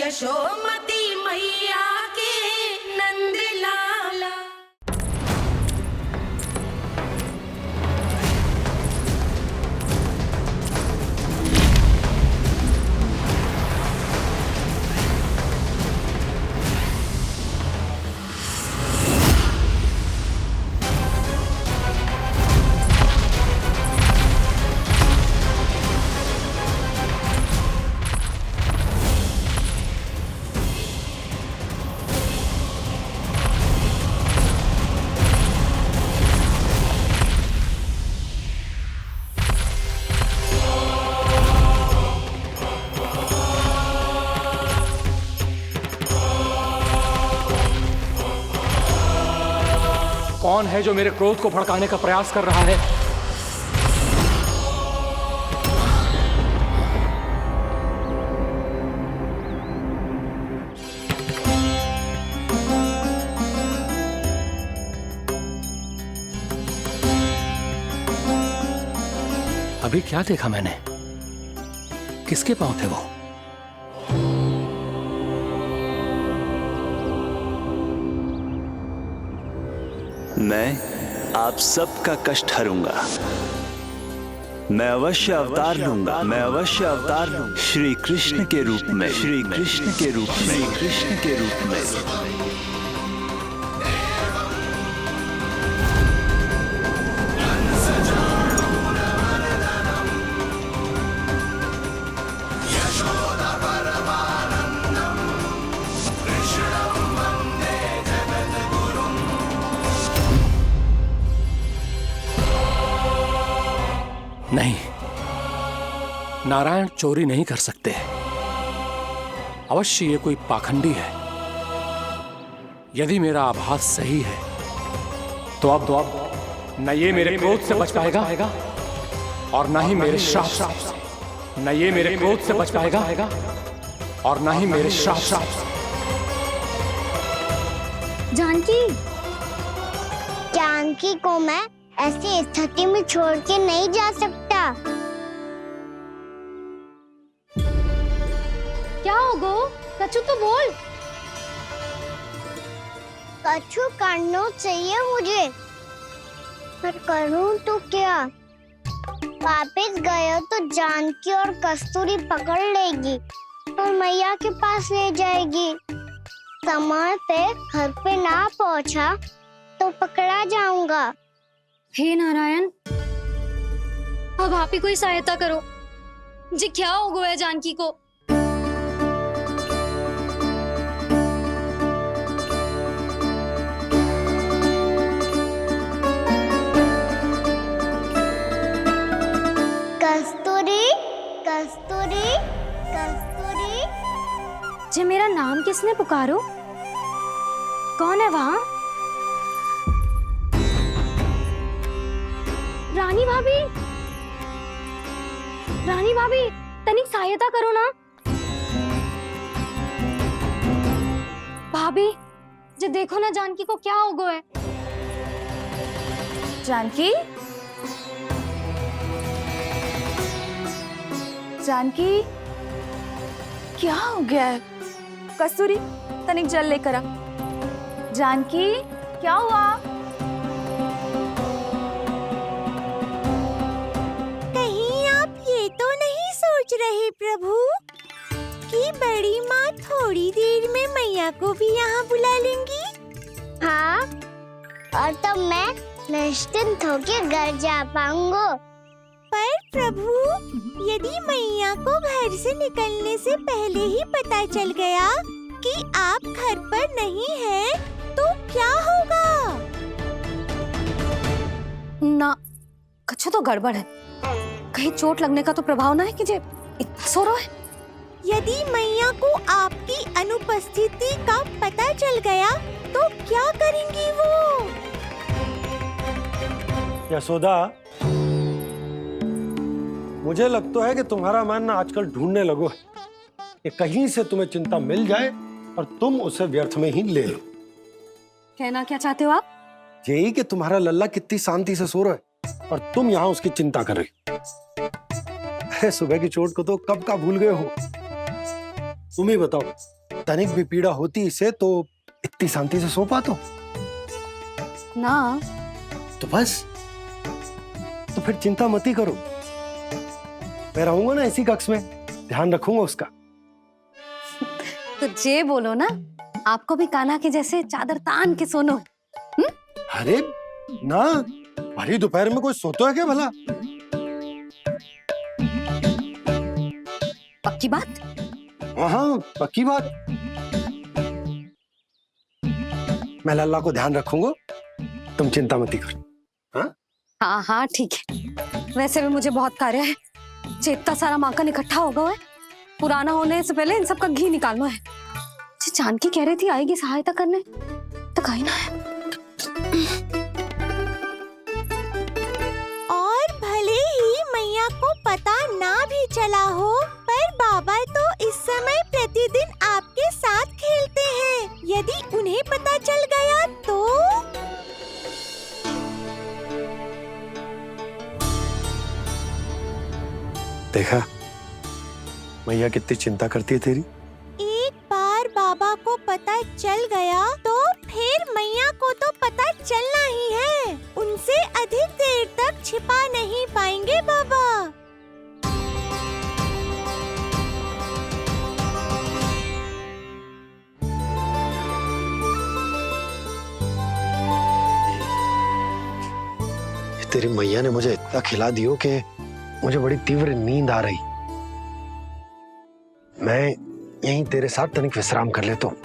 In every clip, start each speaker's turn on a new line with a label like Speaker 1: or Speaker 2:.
Speaker 1: यशोमती मैया के नंद लाला।
Speaker 2: कौन है जो मेरे क्रोध को भड़काने का प्रयास कर रहा है? अभी क्या देखा मैंने? किसके पांव थे वो?
Speaker 3: मैं आप सबका कष्ट हरूंगा। मैं अवश्य अवतार लूंगा। मैं अवश्य अवतार लूंगा। श्री कृष्ण के रूप में। श्री कृष्ण के रूप में। श्री कृष्ण के रूप में।
Speaker 2: नहीं, नारायण चोरी नहीं कर सकते। अवश्य ये कोई पाखंडी है। यदि मेरा आभास सही है तो अब न ये मेरे क्रोध से बच पाएगा और न ही मेरे श्राप से। न ये मेरे क्रोध से बच पाएगा और न ही मेरे श्राप से।
Speaker 4: जानकी को मैं ऐसी स्थिति में छोड़ के नहीं जा सकता।
Speaker 5: क्या हो गो? कछु तो बोल।
Speaker 4: कछु करना चाहिए मुझे, पर करूं तो क्या? वापस गए तो जानकी और कस्तूरी पकड़ लेगी और मैया के पास ले जाएगी। समय पे घर पे ना पहुंचा तो पकड़ा जाऊंगा।
Speaker 5: हे नारायण, अब आप ही कोई सहायता करो। जी क्या हो गया जानकी को?
Speaker 4: कस्तूरी, कस्तूरी, कस्तूरी।
Speaker 5: जी मेरा नाम किसने पुकारो? कौन है वहाँ? रानी भाभी, रानी भाभी, तनिक सहायता करो ना। भाभी, जी देखो ना जानकी को क्या हो गया है।
Speaker 6: जानकी, जानकी, क्या हो गया है? कस्तूरी, तनिक जल लेकर आ। जानकी, क्या हुआ?
Speaker 4: तो नहीं सोच रहे प्रभु कि बड़ी माँ थोड़ी देर में मैया को भी यहाँ बुला लेंगी? हाँ, और तब मैं निश्चिंत होकर घर जा पाऊंगा। पर प्रभु, यदि मैया को घर से निकलने से पहले ही पता चल गया कि आप घर पर नहीं हैं, तो क्या होगा?
Speaker 5: ना, कछु तो गड़बड़ है। कहीं चोट लगने का तो प्रभाव ना है कि जे इतना सो रहा है।
Speaker 4: यदि मैया को आपकी अनुपस्थिति का पता चल गया तो क्या करेंगी वो?
Speaker 7: यशोदा, मुझे लगता है कि तुम्हारा मन आजकल ढूंढने लगो है कि कहीं से तुम्हें चिंता मिल जाए और तुम उसे व्यर्थ में ही ले लो।
Speaker 5: कहना क्या चाहते हो आप?
Speaker 7: यही कि तुम्हारा लल्ला कितनी शांति से सो रहा है और तुम यहाँ उसकी चिंता कर रही। अरे सुबह की चोट को तो कब का भूल गए हो। तुम ही बताओ, तनिक भी पीड़ा होती इसे तो इतनी शांति से सो पाते हो?
Speaker 6: ना।
Speaker 7: तो बस, तो फिर चिंता मत ही करो, मैं रहूंगा ना इसी कक्ष में, ध्यान रखूंगा उसका।
Speaker 6: तो जे बोलो ना, आपको भी कान्हा के जैसे चादर तान के सोनो।
Speaker 7: अरे ना, भरी दोपहर में कोई सोता है क्या भला?
Speaker 6: पक्की बात?
Speaker 7: हाँ, पक्की बात। मैं लल्ला को ध्यान रखूंगा, तुम चिंता मत ही करो।
Speaker 6: हाँ हाँ ठीक है। वैसे भी मुझे बहुत कार्य है, इतना सारा माखन इकट्ठा होगा है, पुराना होने से पहले इन सब का घी निकालना है। जानकी कह रही थी आएगी सहायता करने, तो कहीं ना है।
Speaker 4: और भले ही मैया को पता ना भी चला हो, पर बाबा तो इस समय प्रतिदिन आपके साथ खेलते हैं। यदि उन्हें पता चल गया तो?
Speaker 7: देखा मैया कितनी चिंता करती है तेरी।
Speaker 4: एक बार बाबा को पता चल गया तो फिर मैया को तो पता चलना ही है। उनसे अधिक देर तक छिपा नहीं पाएंगे बाबा।
Speaker 7: तेरी मैया ने मुझे इतना खिला दियो कि मुझे बड़ी तीव्र नींद आ रही। मैं यहीं तेरे साथ तनिक विश्राम कर लेता हूँ।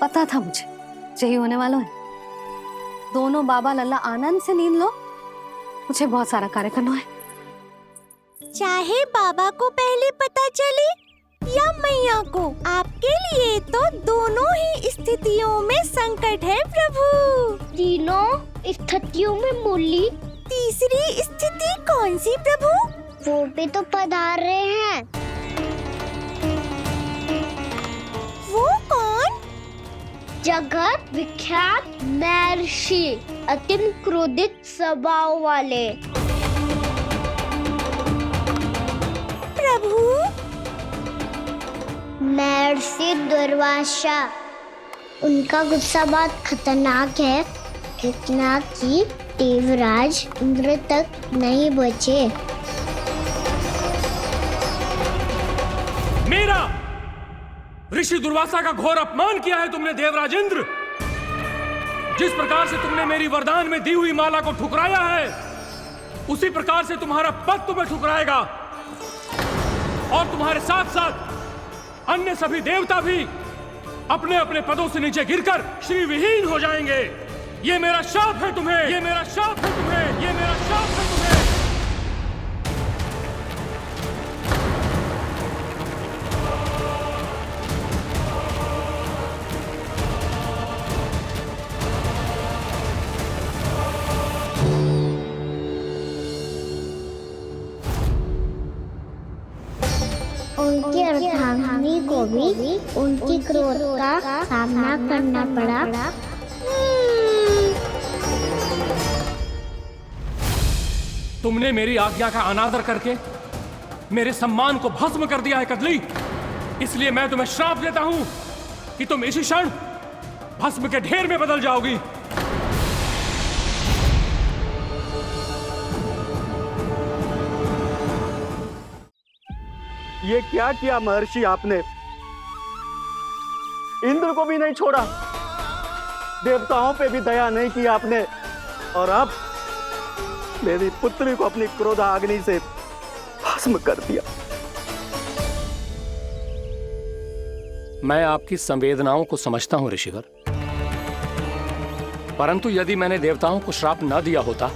Speaker 6: पता था मुझे यही होने वाला है। दोनों बाबा लल्ला आनंद से नींद लो, मुझे बहुत सारा कार्य करना है।
Speaker 4: चाहे बाबा को पहले पता चले या मैया को, आपके लिए तो दोनों ही स्थितियों में संकट है प्रभु।
Speaker 8: तीनों स्थितियों में मुरली,
Speaker 4: तीसरी स्थिति कौन सी प्रभु?
Speaker 8: वो भी तो पधार रहे हैं।
Speaker 4: वो कौन?
Speaker 8: जगत विख्यात महर्षि, अत्यंत क्रोधित स्वभाव वाले।
Speaker 4: प्रभु?
Speaker 8: महर्षि दुर्वासा। उनका गुस्सा बहुत खतरनाक है, इतना कि देवराज इंद्र तक नहीं बचे।
Speaker 2: मेरा ऋषि दुर्वासा का घोर अपमान किया है तुमने देवराज इंद्र। जिस प्रकार से तुमने मेरी वरदान में दी हुई माला को ठुकराया है, उसी प्रकार से तुम्हारा पद तुम्हें ठुकराएगा, और तुम्हारे साथ साथ अन्य सभी देवता भी अपने अपने पदों से नीचे गिरकर श्री विहीन हो जाएंगे। ये मेरा शाप है तुम्हें, ये मेरा शाप है तुम्हें, ये मेरा शाप है तुम्हें।
Speaker 8: उनकी अर्धांगिनी को भी उनकी क्रोध का सामना करना पड़ा।
Speaker 2: तुमने मेरी आज्ञा का अनादर करके मेरे सम्मान को भस्म कर दिया है कदली। इसलिए मैं तुम्हें श्राप देता हूं कि तुम इसी क्षण भस्म के ढेर में बदल जाओगी।
Speaker 9: ये क्या किया महर्षि आपने? इंद्र को भी नहीं छोड़ा, देवताओं पे भी दया नहीं की आपने, और अब मेरी पुत्री को अपनी क्रोधाग्नि से भस्म कर दिया।
Speaker 2: मैं आपकी संवेदनाओं को समझता हूं ऋषिवर, परंतु यदि मैंने देवताओं को श्राप न दिया होता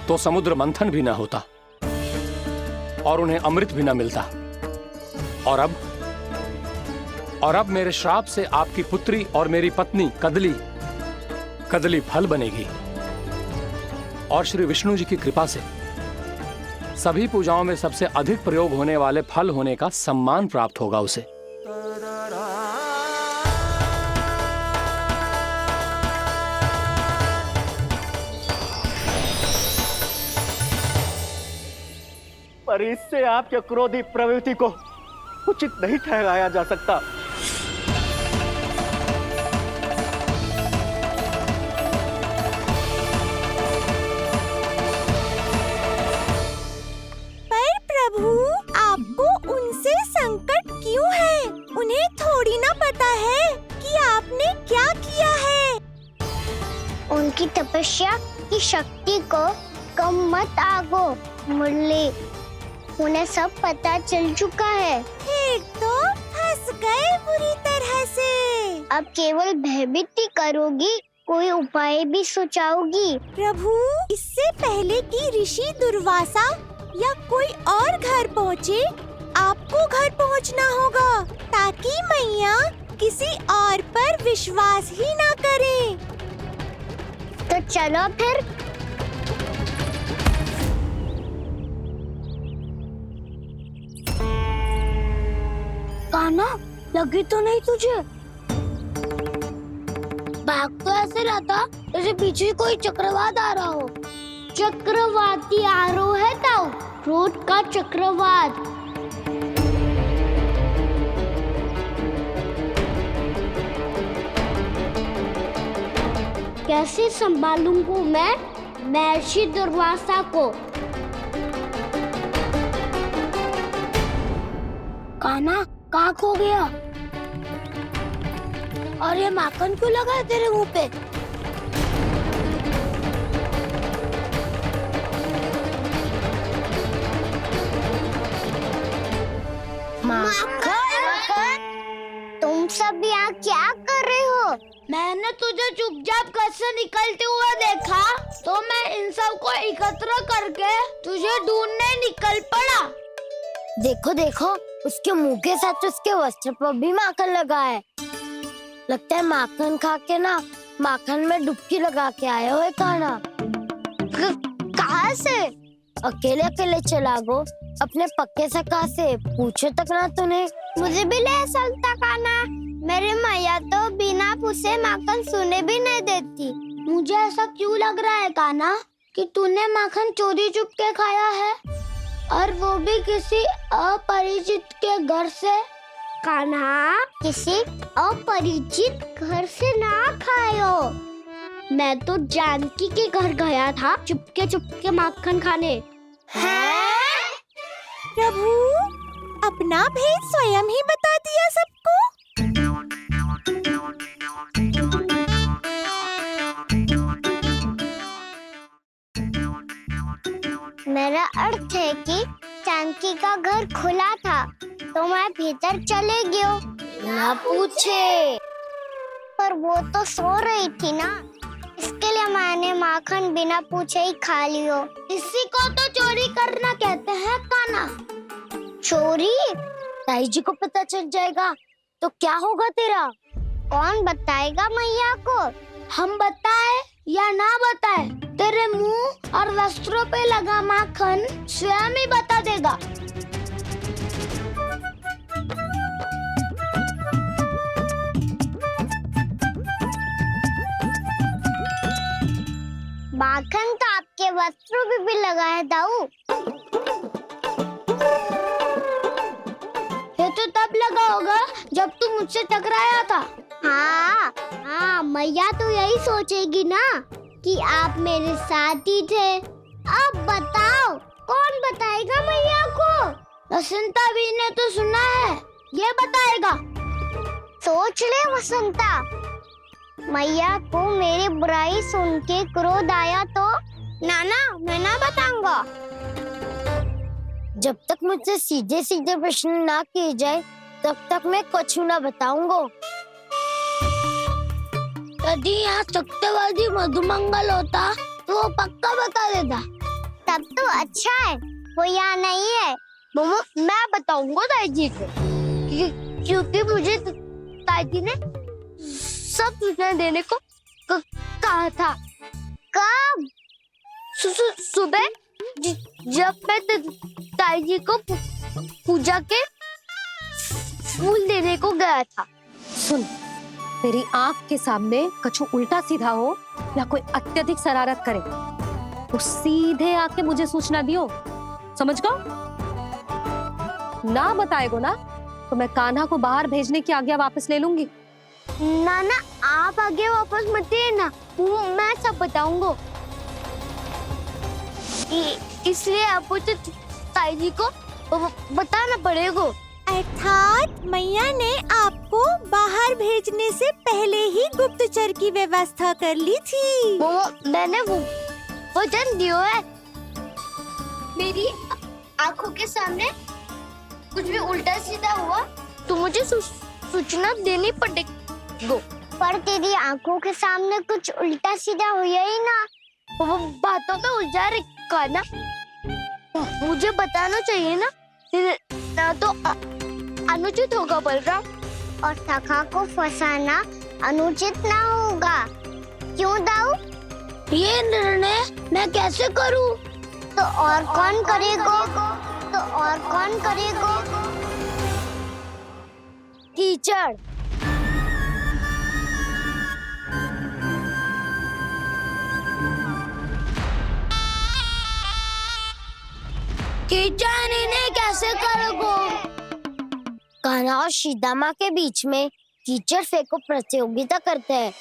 Speaker 2: तो समुद्र मंथन भी न होता और उन्हें अमृत भी न मिलता। और अब मेरे श्राप से आपकी पुत्री और मेरी पत्नी कदली फल बनेगी, और श्री विष्णु जी की कृपा से सभी पूजाओं में सबसे अधिक प्रयोग होने वाले फल होने का सम्मान प्राप्त होगा उसे।
Speaker 9: पर इससे आपके क्रोधी प्रवृत्ति को उचित नहीं ठहराया जा सकता।
Speaker 4: पर प्रभु, आपको उनसे संकट क्यों है? उन्हें थोड़ी ना पता है कि आपने क्या किया है।
Speaker 8: उनकी तपस्या की शक्ति को कम मत आगो मुरली, उन्हें सब पता चल चुका है।
Speaker 4: फिर तो फंस गए बुरी तरह से।
Speaker 8: अब केवल भयभीत ही करोगी, कोई उपाय भी सुझाओगी?
Speaker 4: प्रभु, इससे पहले कि ऋषि दुर्वासा या कोई और घर पहुँचे, आपको घर पहुँचना होगा ताकि मैया किसी और पर विश्वास ही ना करे।
Speaker 8: तो चलो फिर।
Speaker 4: कान्हा, लगी तो नहीं तुझे? भाग तो ऐसे रहा था जैसे पीछे कोई चक्रवात आ रहा हो।
Speaker 8: चक्रवाती आरोह है ताऊ, क्रोध का चक्रवात। कैसे संभालूंगा मैं महर्षि दुर्वासा को?
Speaker 4: कान्हा, कहाँ खो गया? और ये माखन क्यों लगा है तेरे मुंह पे?
Speaker 8: माखन, तुम सब यहाँ क्या कर रहे हो?
Speaker 4: मैंने तुझे चुपचाप घर से निकलते हुए देखा तो मैं इन सब को एकत्र करके तुझे ढूंढने निकल पड़ा। देखो देखो, उसके मुंह के साथ उसके वस्त्र पर भी माखन लगा है। लगता है माखन खा के ना माखन में डुबकी लगा के आए हो कान्हा। कहाँ से? अकेले अकेले चला गो अपने पक्के सखा से, पूछो तक ना तूने।
Speaker 8: मुझे भी ले चलता कान्हा, मेरी मैया तो बिना पूछे माखन सुने भी नहीं देती।
Speaker 4: मुझे ऐसा क्यों लग रहा है कान्हा कि तूने माखन चोरी चुप के खाया है, और वो भी किसी अपरिचित के घर से?
Speaker 8: कान्हा, किसी अपरिचित घर से ना खायो। मैं तो जानकी के घर गया था चुपके माखन खाने।
Speaker 4: हैं?
Speaker 8: प्रभु, अपना भेद स्वयं ही बता दिया सबको। मेरा अर्थ है कि जानकी का घर खुला था तो मैं भीतर चले गयो।
Speaker 4: ना पूछे।
Speaker 8: पर वो तो सो रही थी ना, इसके लिए मैंने माखन बिना पूछे ही खा लियो।
Speaker 4: इसी को तो चोरी करना कहते हैं कान्हा।
Speaker 8: चोरी?
Speaker 4: ताई जी को पता चल जाएगा तो क्या होगा तेरा?
Speaker 8: कौन बताएगा मैया को?
Speaker 4: हम बताए या ना बताए, तेरे मुंह और वस्त्रों पे लगा माखन स्वयं ही बता देगा।
Speaker 8: माखन तो आपके वस्त्रों पे भी लगा है दाऊ।
Speaker 4: ये तो तब लगा होगा जब तू मुझसे टकराया था।
Speaker 8: हाँ, मैया तो यही सोचेगी ना कि आप मेरे साथ ही थे। अब बताओ, कौन बताएगा मैया को?
Speaker 4: वसंता भी ने तो सुना है, ये बताएगा।
Speaker 8: सोच ले वसंता, मैया को मेरी बुराई सुन के क्रोध आया तो नाना मैं ना बताऊंगा।
Speaker 4: जब तक मुझसे सीधे सीधे प्रश्न ना किए जाए तब तक मैं कुछ ना बताऊंगा। यदि यहाँ सत्यवादी मधुमंगल होता तो वो पक्का बता देता।
Speaker 8: तब तो अच्छा है वो यहाँ नहीं है।
Speaker 4: मैं बताऊंगा ताई जी को, क्योंकि मुझे ताई जी ने सब सूचना देने को कहा था।
Speaker 8: कब?
Speaker 4: सुबह
Speaker 8: जब मैं ताई जी को पूजा के फूल देने को गया था।
Speaker 6: सुन, तेरी आंख के सामने कछु उल्टा सीधा हो या कोई अत्यधिक शरारत करे तो सीधे आके मुझे सूचना दियो, समझ गो? ना बताएगो ना तो मैं कान्हा को बाहर भेजने की आज्ञा वापस ले लूंगी।
Speaker 8: नाना आप आगे वापस मत देना, मैं सब बताऊंगा। इसलिए आपको तो ताई जी को बताना पड़ेगा।
Speaker 4: अर्थात मैया ने आपको बाहर भेजने से पहले ही गुप्तचर की व्यवस्था कर ली थी।
Speaker 8: वो मैंने वो वचन दिया है। मेरी आंखों के सामने कुछ भी उल्टा सीधा हुआ तो मुझे सूचना देनी पड़ेगी। पर तेरी आंखों के सामने कुछ उल्टा सीधा हुआ ही ना, वो बातों में उलझा रखा ना, मुझे बताना चाहिए ना तो अनुचित होगा बलराम।
Speaker 4: और सखा को फंसाना अनुचित ना होगा, क्यों दाऊ?
Speaker 8: ये निर्णय मैं कैसे करूं?
Speaker 4: तो और कौन करेगा? तो और कौन करेगा?
Speaker 8: कीचड़। कीचड़ इन्हें कैसे करोगे? कान्हा और सीता माँ के बीच में कीचड़ फेंको प्रतियोगिता करते हैं।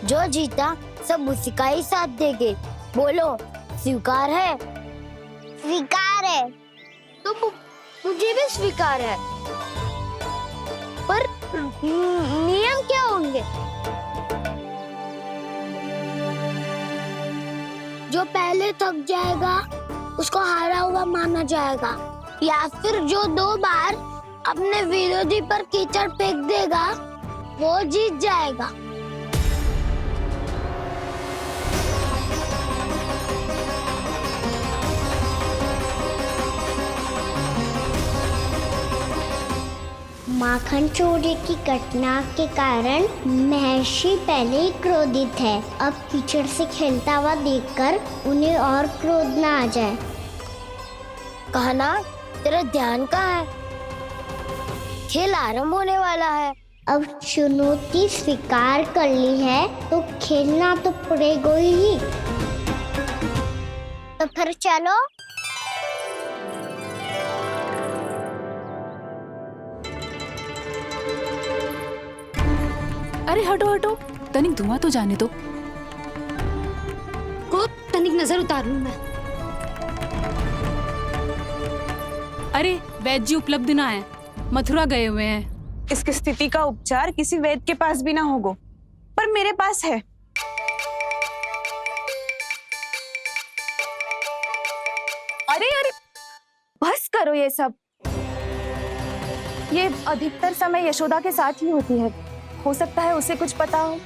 Speaker 8: जो जीता सब उसी का ही साथ देंगे। बोलो स्वीकार है?
Speaker 4: स्वीकार है।
Speaker 8: तो मुझे भी स्वीकार है, पर नियम क्या होंगे? जो पहले थक जाएगा उसको हारा हुआ माना जाएगा, या फिर जो 2 बार अपने विरोधी पर कीचड़ फेंक देगा वो जीत जाएगा।
Speaker 4: माखन चोरी की घटना के कारण महर्षि पहले ही क्रोधित है। अब कीचड़ से खेलता हुआ देखकर उन्हें और क्रोध ना आ जाए।
Speaker 8: कान्हा तेरा ध्यान कहाँ है? खेल आरंभ होने वाला है।
Speaker 4: अब चुनौती स्वीकार कर ली है तो खेलना तो पड़ेगा ही। तो फिर चलो।
Speaker 10: अरे हटो हटो, तनिक धुआं तो जाने दो।
Speaker 5: को तनिक नजर उतार लूं मैं।
Speaker 10: अरे वैद्य जी उपलब्ध ना है, मथुरा गए हुए हैं।
Speaker 11: इसकी स्थिति का उपचार किसी वैद्य के पास भी ना होगा, पर मेरे पास है। अरे अरे बस करो ये सब। ये अधिकतर समय यशोदा के साथ ही होती है। हो सकता है उसे कुछ पता हो।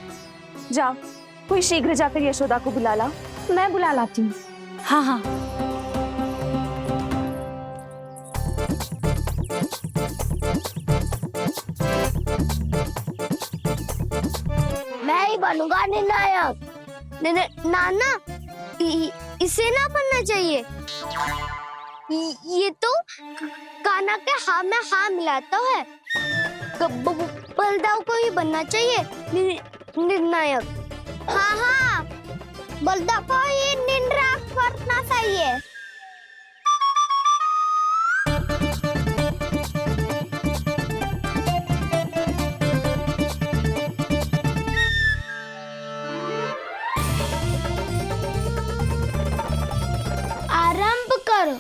Speaker 11: जा, कोई शीघ्र जाकर यशोदा को बुला ला। मैं बुला लाती हूँ।
Speaker 10: हाँ हाँ।
Speaker 8: मैं ही बनूंगा निर्णायक। नाना इसे ना बनना चाहिए। ये तो कान्हा के हाँ में हाँ मिलाता है। बलदाव को ही बनना चाहिए निर्णायक।
Speaker 4: हाँ हाँ, बलदाव को ही निर्णायक करना चाहिए।
Speaker 8: आरंभ करो।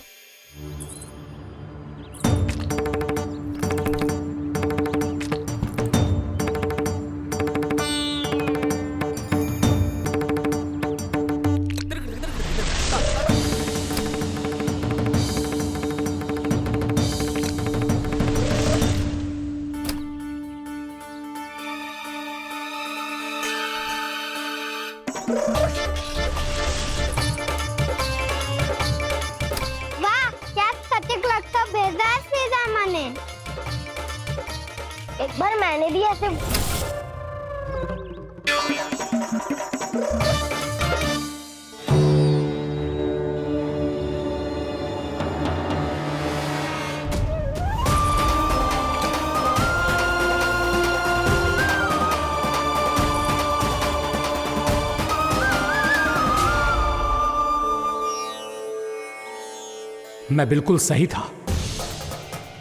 Speaker 4: वाह, क्या सटीक लगता भेजा है सीधा माने।
Speaker 8: एक बार मैंने भी ऐसे
Speaker 2: मैं बिल्कुल सही था।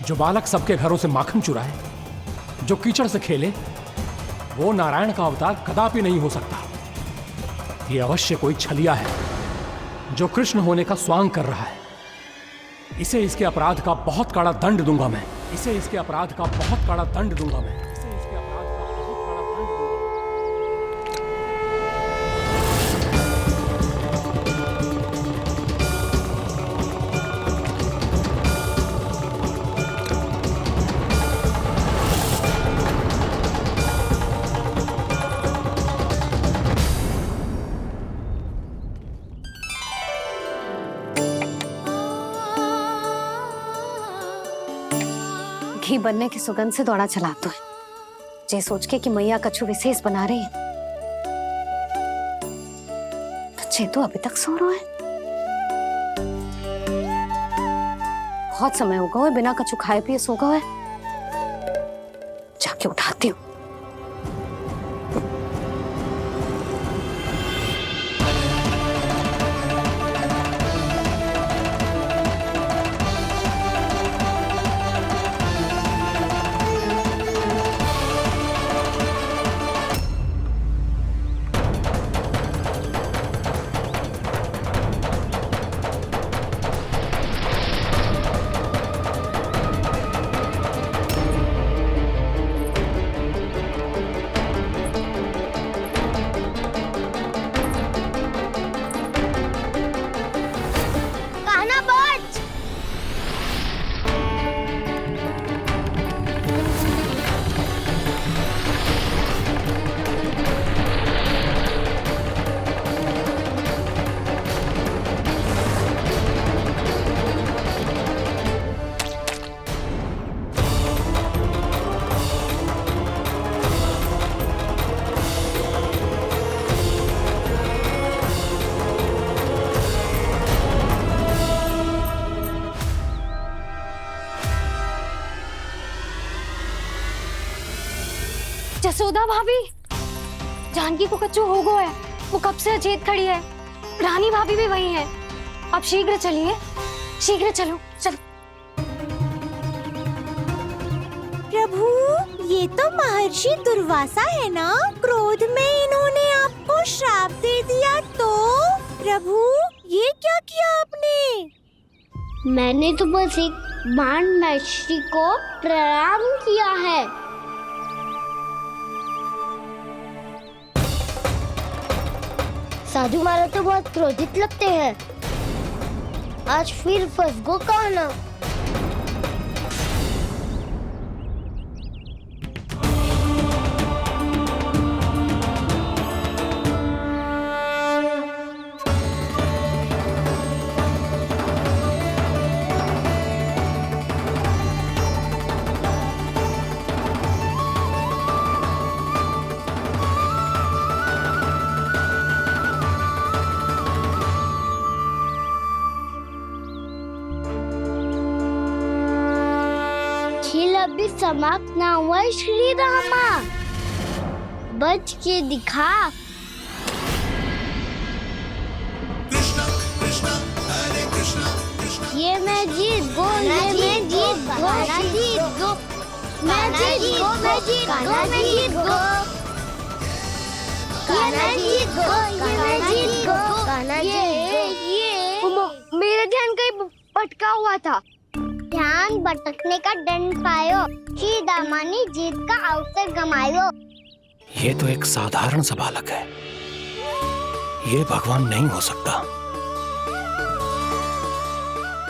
Speaker 2: जो बालक सबके घरों से माखन चुराए, जो कीचड़ से खेले, वो नारायण का अवतार कदापि नहीं हो सकता। ये अवश्य कोई छलिया है जो कृष्ण होने का स्वांग कर रहा है। इसे इसके अपराध का बहुत कड़ा दंड दूंगा मैं। इसे इसके अपराध का बहुत कड़ा दंड दूंगा मैं। इसे इसके अपराध का बहुत कड़ा दंड दूंगा।
Speaker 6: घी बनने की सुगंध से दौड़ा चला तो है, जे सोच के कि मैया कछु विशेष बना रही है, तो चेतु अभी तक सो रहा है। बहुत समय हो गया है, बिना कछु खाए पिए सो गया है। जाके उठाती हूँ। जसोदा भाभी, जानकी को कच्चू हो गया है। वो कब से अचेत खड़ी है। रानी भाभी भी वही है। अब शीघ्र चलिए, शीघ्र चलो, चलो।
Speaker 4: प्रभु, ये तो महर्षि दुर्वासा है ना? क्रोध में इन्होंने आपको श्राप दे दिया तो? प्रभु, ये क्या किया आपने?
Speaker 8: मैंने तो बस एक बाण महर्षि को प्रणाम किया है। साधु महाराज तो बहुत क्रोधित लगते हैं। आज फिर फंस गो कहना। खेल अभी समाप्त ना हुआ श्री रामा, बच के दिखा। ये मैं जीत गो, ये मैं जीत गो, जीत गो, मैं जीत गो, मैं जीत गो, मैं जीत गो, ये मैं जीत गो, ये मैं जीत गो, ये मेरा ध्यान कहीं भटका हुआ था। ध्यान भटकने का दंड पायो, श्री दामानी जीत का अवसर गमायो।
Speaker 2: ये तो एक साधारण सा बालक है, ये भगवान नहीं हो सकता।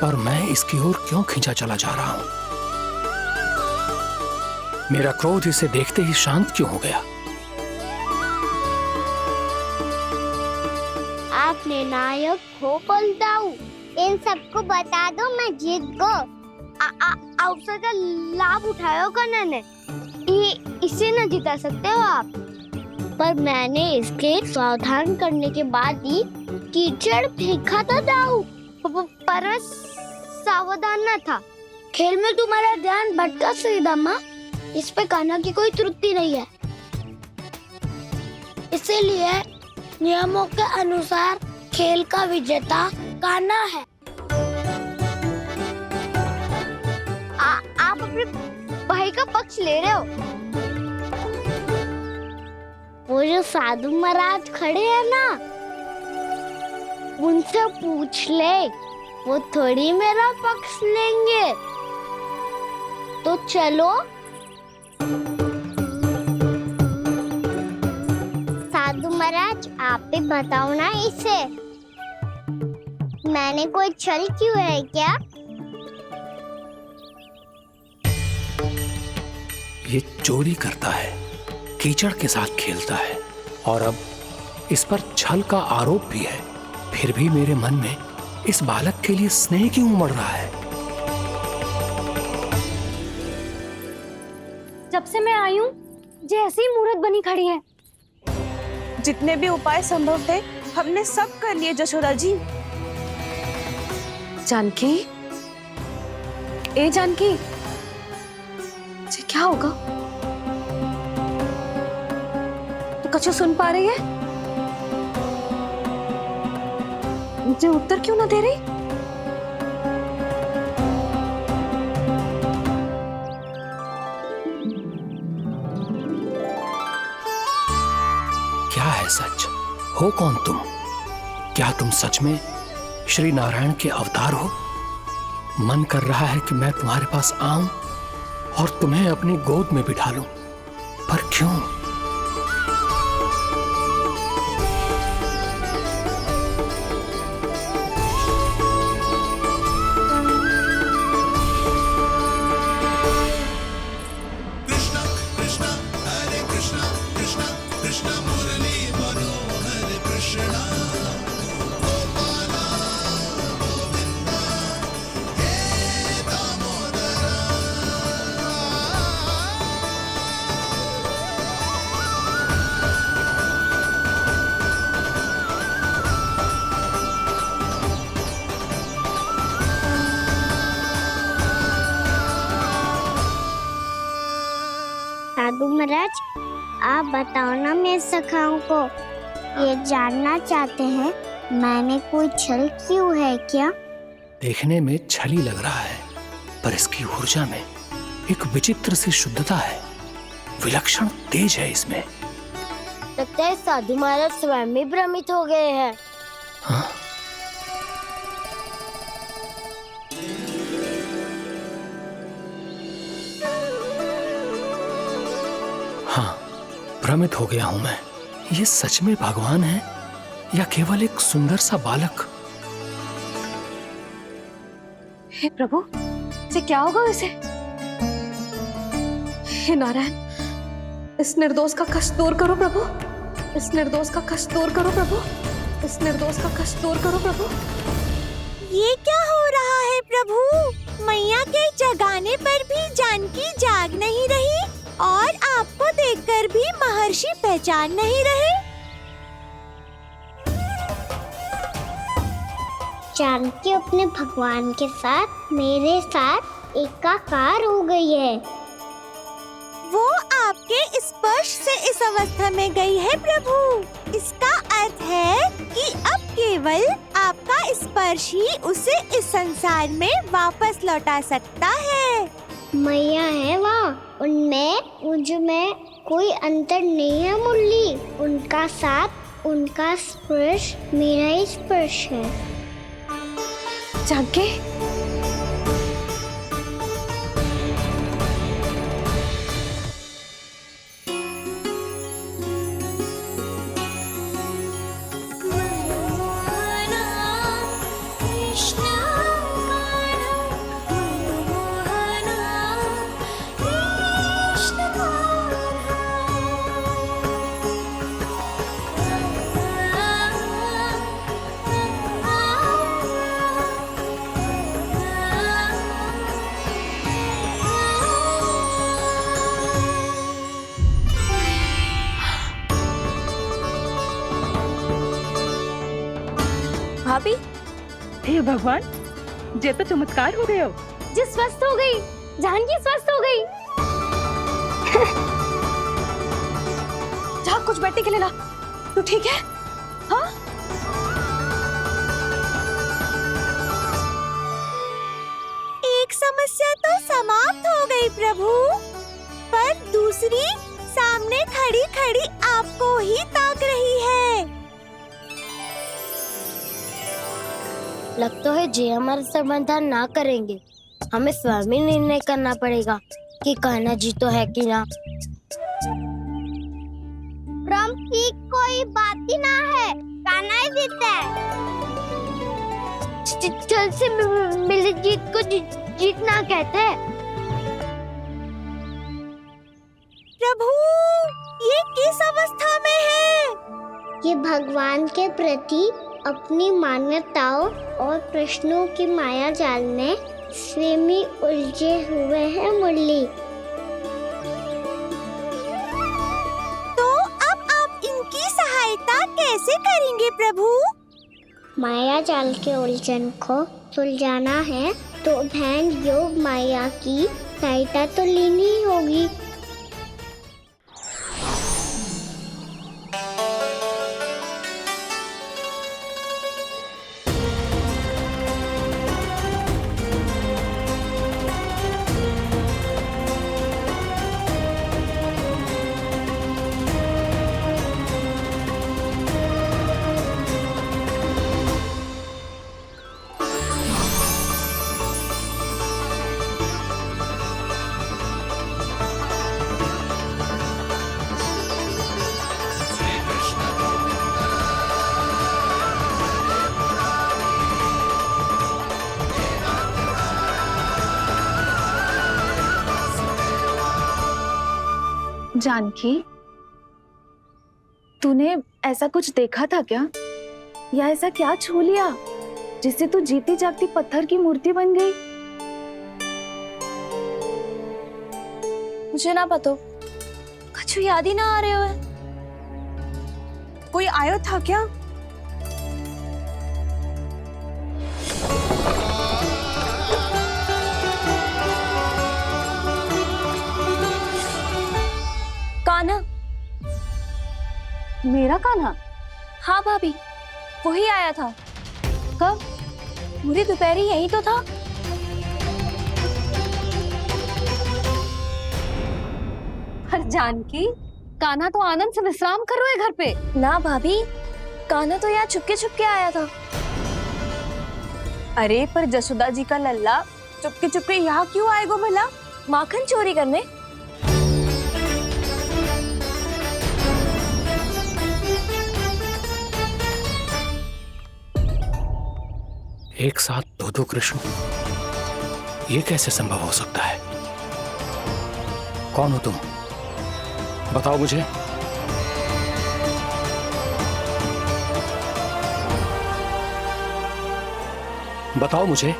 Speaker 2: पर मैं इसकी ओर क्यों खींचा चला जा रहा हूं? मेरा क्रोध इसे देखते ही शांत क्यों हो गया?
Speaker 8: आपने नायक हो पलटाऊ, इन सबको बता दो मैं जीत गो। अवसर का लाभ उठायो कन्या ने, इसे न जिता सकते हो आप। पर मैंने इसके सावधान करने के बाद ही कीचड़ फेंका था दाऊ, पर मैं सावधान न था। खेल में तुम्हारा ध्यान भटका श्रीदामा, इस पे कान्हा की कोई त्रुटि नहीं है। इसीलिए नियमों के अनुसार खेल का विजेता कान्हा है। पक्ष ले रहे हो? वो जो साधु महाराज खड़े हैं ना, उनसे पूछ ले, वो थोड़ी मेरा पक्ष लेंगे। तो चलो। साधु महाराज, आप ही बताओ ना इसे, मैंने कोई छल क्यों है क्या?
Speaker 2: ये चोरी करता है, कीचड़ के साथ खेलता है और अब इस पर छल का आरोप भी है। फिर भी मेरे मन में इस बालक के लिए स्नेह क्यों उमड़ रहा है?
Speaker 5: जब से मैं आई हूँ जैसी मूर्त बनी खड़ी है।
Speaker 11: जितने भी उपाय संभव थे हमने सब कर लिए जशोदा जी।
Speaker 6: जानकी, ए जानकी, जी क्या होगा? तो कछु सुन पा रही है? मुझे उत्तर क्यों ना दे रही?
Speaker 2: क्या है सच? हो कौन तुम? क्या तुम सच में श्री नारायण के अवतार हो? मन कर रहा है कि मैं तुम्हारे पास आऊं और तुम्हें अपनी गोद में बिठा लूं, पर क्यों?
Speaker 8: साधु महाराज, आप बताओ ना मेरे सखाओं को, ये जानना चाहते हैं मैंने कोई छल क्यों है क्या?
Speaker 2: देखने में छली लग रहा है, पर इसकी ऊर्जा में एक विचित्र सी शुद्धता है, विलक्षण तेज है इसमें।
Speaker 8: लगता है साधु महाराज स्वयं भी भ्रमित हो गए हैं।
Speaker 2: हाँ? हाँ, भ्रमित हो गया हूं मैं। ये सच में भगवान है या केवल एक सुंदर सा बालक?
Speaker 6: हे प्रभु, इसे क्या होगा वैसे? हे नारायण, इस निर्दोष का कष्ट दूर करो प्रभु, इस निर्दोष का कष्ट दूर करो प्रभु, इस निर्दोष का कष्ट दूर करो प्रभु।
Speaker 4: ये क्या हो रहा है प्रभु? मैया के जगाने पर भी जानकी जाग नहीं रही और आपको देखकर भी महर्षि पहचान नहीं रहे।
Speaker 8: जानकी अपने भगवान के साथ मेरे साथ एकाकार हो गई है।
Speaker 4: वो आपके स्पर्श से इस अवस्था में गई है प्रभु। इसका अर्थ है कि अब केवल आपका स्पर्श ही उसे इस संसार में वापस लौटा सकता है।
Speaker 8: मैया है वहाँ, उनमें मुझ में कोई अंतर नहीं है मुरली। उनका साथ, उनका स्पर्श मेरा ही स्पर्श है।
Speaker 6: जानकी,
Speaker 11: भाभी,
Speaker 10: हे भगवान, जे तो चमत्कार हो गए हो।
Speaker 5: जी स्वस्थ हो गई, जानकी स्वस्थ हो गई।
Speaker 6: जा कुछ बैठने के लिए ला। तू ठीक है? हाँ?
Speaker 4: एक समस्या तो समाप्त हो गई प्रभु। बकरी सामने खड़ी खड़ी आपको ही ताक रही है।
Speaker 8: लगता है जे हमारा समाधान ना करेंगे, हमें स्वयं ही निर्णय करना पड़ेगा कि कान्हा जी तो है कि ना। ब्रह्म की कोई बात ही ना है, कान्हा ही जीता है। चल से मिली जीत को जीतना कहते हैं।
Speaker 4: प्रभु, ये किस अवस्था में है?
Speaker 8: ये भगवान के प्रति अपनी मान्यताओं और प्रश्नों की माया जाल में स्वयं ही उलझे हुए हैं मुरली।
Speaker 4: तो अब आप इनकी सहायता कैसे करेंगे प्रभु?
Speaker 8: माया जाल के उलझन को सुलझाना है तो बहन योग माया की सहायता तो लेनी ही होगी।
Speaker 11: जानकी, तूने ऐसा कुछ देखा था क्या, या ऐसा क्या छू लिया जिससे तू जीती जागती पत्थर की मूर्ति बन गई? मुझे ना पता, कुछ याद ही ना आ रहे हो। कोई आयो था क्या? कान्हा।
Speaker 6: मेरा कान्हा?
Speaker 11: हाँ भाभी, वही आया था।
Speaker 6: कब?
Speaker 11: पूरी दोपहर यही तो था।
Speaker 6: पर जानकी, कान्हा तो आनंद से विश्राम कर रहे घर पे।
Speaker 11: ना भाभी, कान्हा तो यहाँ छुपके छुपके आया था। अरे पर जसोदा जी का लल्ला चुपके चुपके यहाँ क्यों आएगा भला? माखन चोरी करने?
Speaker 2: एक साथ दो कृष्ण, ये कैसे संभव हो सकता है? कौन हो तुम? बताओ मुझे। बताओ मुझे,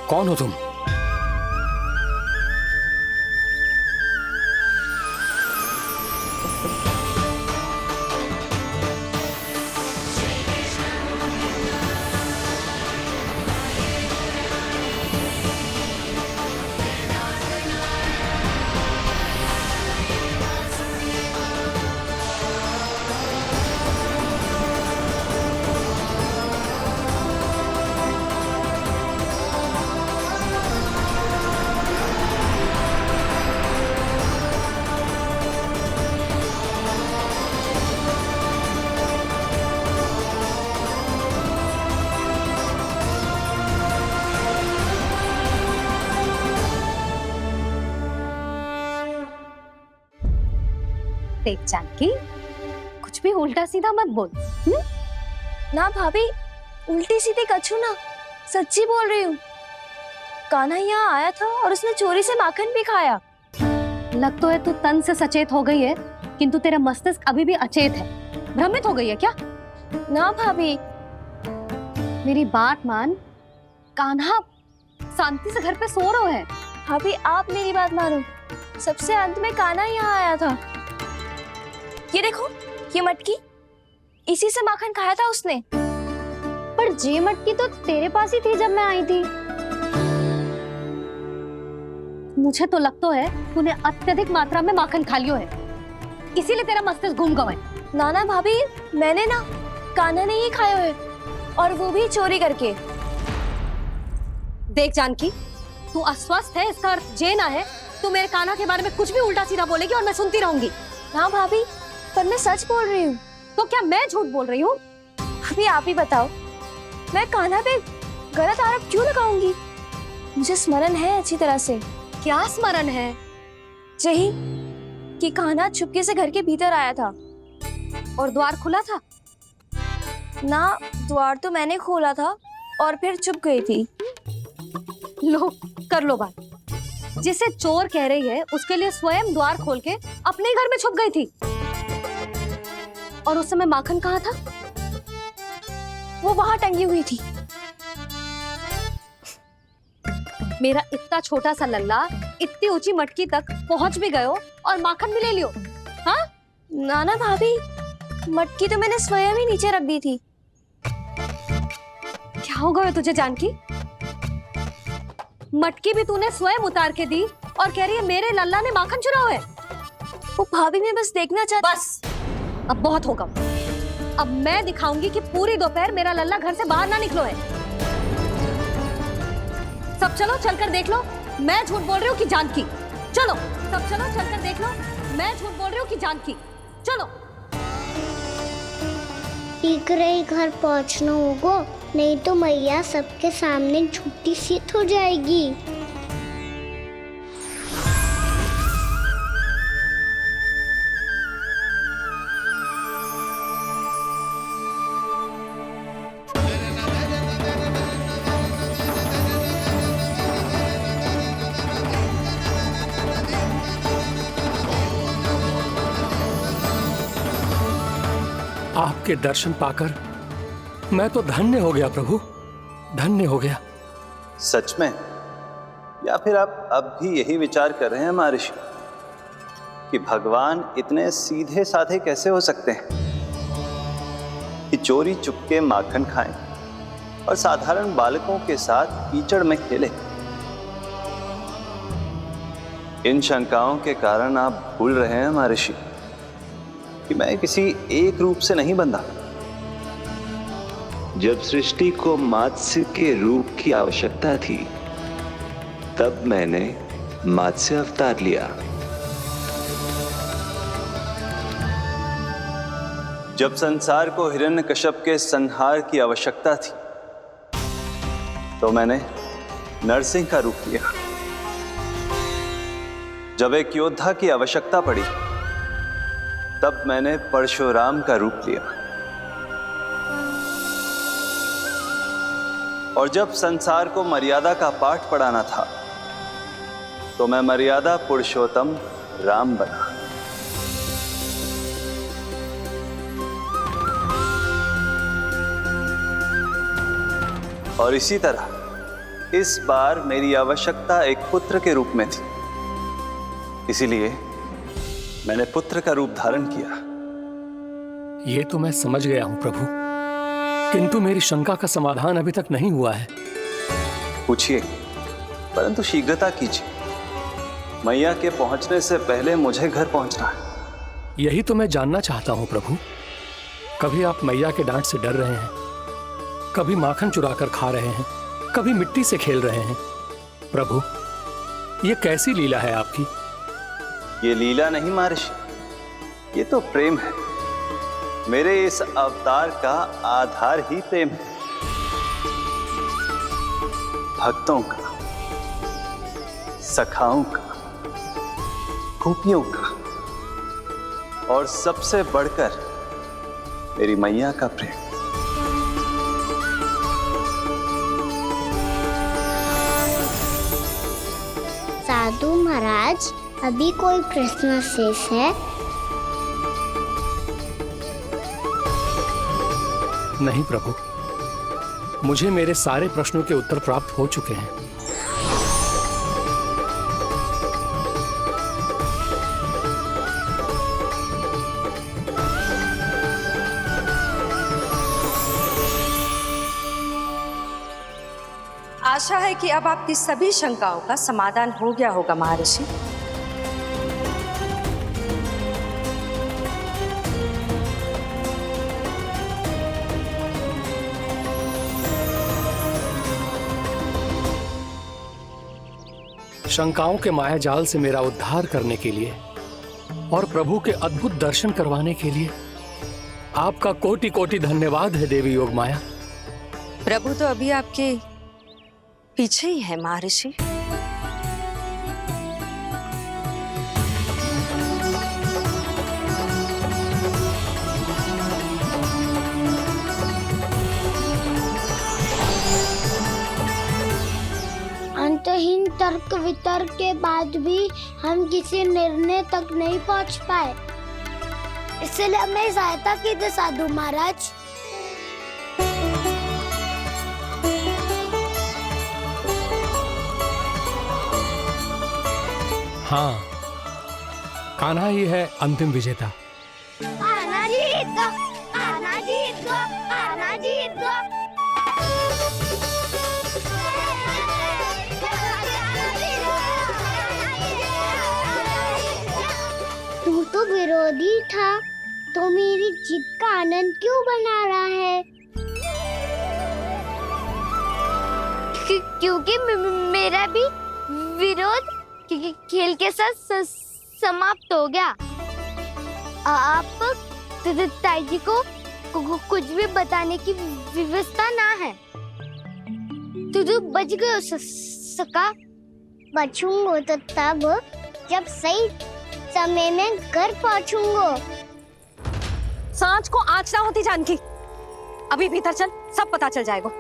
Speaker 2: कौन हो तुम?
Speaker 6: देख जानकी, कुछ भी उल्टा सीधा मत बोल।
Speaker 11: ना भाभी, उल्टी सीधी कछू ना, सच्ची बोल रही हूँ। कान्हा यहाँ आया था और उसने चोरी से माखन भी खाया।
Speaker 6: लग तो है तू तन से सचेत हो गई है, किंतु तेरा मस्तिष्क अभी भी अचेत है। भ्रमित हो गई है क्या?
Speaker 11: ना भाभी,
Speaker 6: मेरी बात मान, कान्हा शांति से घर पे सो रहा है।
Speaker 11: भाभी आप मेरी बात मानो, सबसे अंत में कान्हा यहाँ आया था। ये देखो, ये मटकी, इसी से माखन खाया था उसने।
Speaker 5: पर जे मटकी तो तेरे पास ही थी जब मैं आई थी।
Speaker 6: मुझे तो लगता है तूने अत्यधिक मात्रा में माखन खा लियो है, इसीलिए तेरा मस्तिष्क घूम गया है।
Speaker 11: नाना भाभी, मैंने ना, कान्हा ने ही खाया है, और वो भी चोरी करके।
Speaker 6: देख जानकी, तू अस्वस्थ है, इसका अर्थ ये ना है तू मेरे कान्हा के बारे में कुछ भी उल्टा सीधा बोलेगी और मैं सुनती रहूंगी।
Speaker 11: ना भाभी, पर मैं सच बोल रही हूँ।
Speaker 6: तो क्या मैं झूठ बोल रही हूँ?
Speaker 11: भाभी आप ही बताओ, मैं कान्हा पे गलत आरोप क्यों लगाऊंगी? मुझे स्मरण है अच्छी तरह से।
Speaker 6: क्या स्मरण है?
Speaker 11: यही कि कान्हा चुपके से घर के भीतर आया था।
Speaker 6: और द्वार खुला था?
Speaker 11: ना, द्वार तो मैंने खोला था और फिर चुप गई थी।
Speaker 6: लो, कर लो बात। जिसे चोर कह रही है उसके लिए स्वयं द्वार खोल के अपने ही घर में छुप गई थी। और उस समय माखन कहाँ था?
Speaker 11: वो वहां टंगी हुई थी।
Speaker 6: मेरा इतना छोटा सा लल्ला इतनी ऊंची मटकी तक पहुंच भी गयो और माखन भी ले लियो? हाँ?
Speaker 11: ना भाभी, मटकी तो मैंने स्वयं ही नीचे रख दी थी।
Speaker 6: क्या हो गया तुझे जानकी? मटकी भी तूने स्वयं उतार के दी और कह रही है मेरे लल्ला ने माखन चुराया है।
Speaker 11: वो भाभी मैं बस देखना चाहती।
Speaker 6: बस, अब बहुत होगा। अब मैं दिखाऊंगी कि पूरी दोपहर मेरा लल्ला घर से बाहर ना निकलो है। सब चलो, चलकर देख लो मैं झूठ बोल रही हूँ कि जानकी। चलो सब चलो, चलकर देख लो मैं झूठ बोल रही हूँ कि जानकी। चलो।
Speaker 4: शीघ्र ही घर पहुंचना होगा, नहीं तो मैया सबके सामने झूठी सिद्ध हो जाएगी।
Speaker 2: आपके दर्शन पाकर मैं तो धन्य हो गया प्रभु, धन्य हो गया।
Speaker 3: सच में? या फिर आप अब भी यही विचार कर रहे हैं महर्षि कि भगवान इतने सीधे साधे कैसे हो सकते हैं कि चोरी चुपके माखन खाएं और साधारण बालकों के साथ कीचड़ में खेले? इन शंकाओं के कारण आप भूल रहे हैं महर्षि कि मैं किसी एक रूप से नहीं बंधा। जब सृष्टि को मत्स्य के रूप की आवश्यकता थी तब मैंने मत्स्य अवतार लिया। जब संसार को हिरण्यकश्यप के संहार की आवश्यकता थी तो मैंने नरसिंह का रूप लिया। जब एक योद्धा की आवश्यकता पड़ी तब मैंने परशुराम का रूप लिया। और जब संसार को मर्यादा का पाठ पढ़ाना था तो मैं मर्यादा पुरुषोत्तम राम बना। और इसी तरह इस बार मेरी आवश्यकता एक पुत्र के रूप में थी, इसीलिए मैंने पुत्र का रूप धारण किया।
Speaker 2: ये तो मैं समझ गया हूं प्रभु, किंतु मेरी शंका का समाधान अभी तक नहीं हुआ है।
Speaker 3: पूछिए, परंतु शीघ्रता कीजिए। मैया के पहुंचने से पहले मुझे घर पहुंचना है।
Speaker 2: यही तो मैं जानना चाहता हूं प्रभु। कभी आप मैया के डांट से डर रहे हैं, कभी माखन चुराकर खा रहे हैं, कभी मिट्टी से खेल रहे हैं। प्रभु, ये कैसी लीला है आपकी?
Speaker 3: ये लीला नहीं महर्षि, ये तो प्रेम है। मेरे इस अवतार का आधार ही प्रेम है। भक्तों का, सखाओं का, गोपियों का और सबसे बढ़कर मेरी मैया का प्रेम।
Speaker 4: साधु महाराज, अभी कोई प्रश्न शेष है?
Speaker 2: नहीं प्रभु, मुझे मेरे सारे प्रश्नों के उत्तर प्राप्त हो चुके हैं।
Speaker 12: आशा है कि अब आपकी सभी शंकाओं का समाधान हो गया होगा महर्षि।
Speaker 2: शंकाओं के माया जाल से मेरा उद्धार करने के लिए और प्रभु के अद्भुत दर्शन करवाने के लिए आपका कोटि कोटि धन्यवाद है देवी योग माया।
Speaker 12: प्रभु तो अभी आपके पीछे ही है महर्षि।
Speaker 4: अंतहीन तर्क वितर्क के बाद भी हम किसी निर्णय तक नहीं पहुंच पाए, इसलिए हमें सहायता कीजिए साधु महाराज।
Speaker 2: हाँ, कान्हा ही है अंतिम विजेता।
Speaker 4: आना जीत गो, आना जीत गो, आना जीत गो। तू तो विरोधी था, तो मेरी जीत का आनंद क्यों बना रहा है? क्योंकि मेरा भी विरोध खेल के साथ समाप्त हो गया। आप ताई जी को कुछ भी बताने की व्यवस्था ना है। तू बच गयो सका। बचूंगो तो तब जब सही समय में घर पहुंचूंगो।
Speaker 6: सांच को आँच ना होती जानकी। अभी भीतर चल, सब पता चल जाएगा।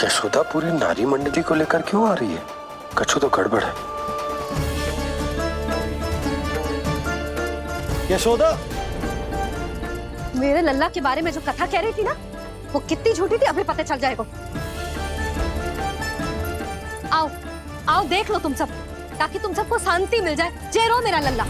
Speaker 13: यशोदा पूरी नारी मंडली को लेकर क्यों आ रही है? कुछ तो गड़बड़ है।
Speaker 7: यशोदा,
Speaker 6: मेरे लल्ला के बारे में जो कथा कह रही थी ना, वो कितनी झूठी थी अभी पता चल जाएगा। आओ आओ देख लो तुम सब, ताकि तुम सबको शांति मिल जाए। जय रो मेरा लल्ला।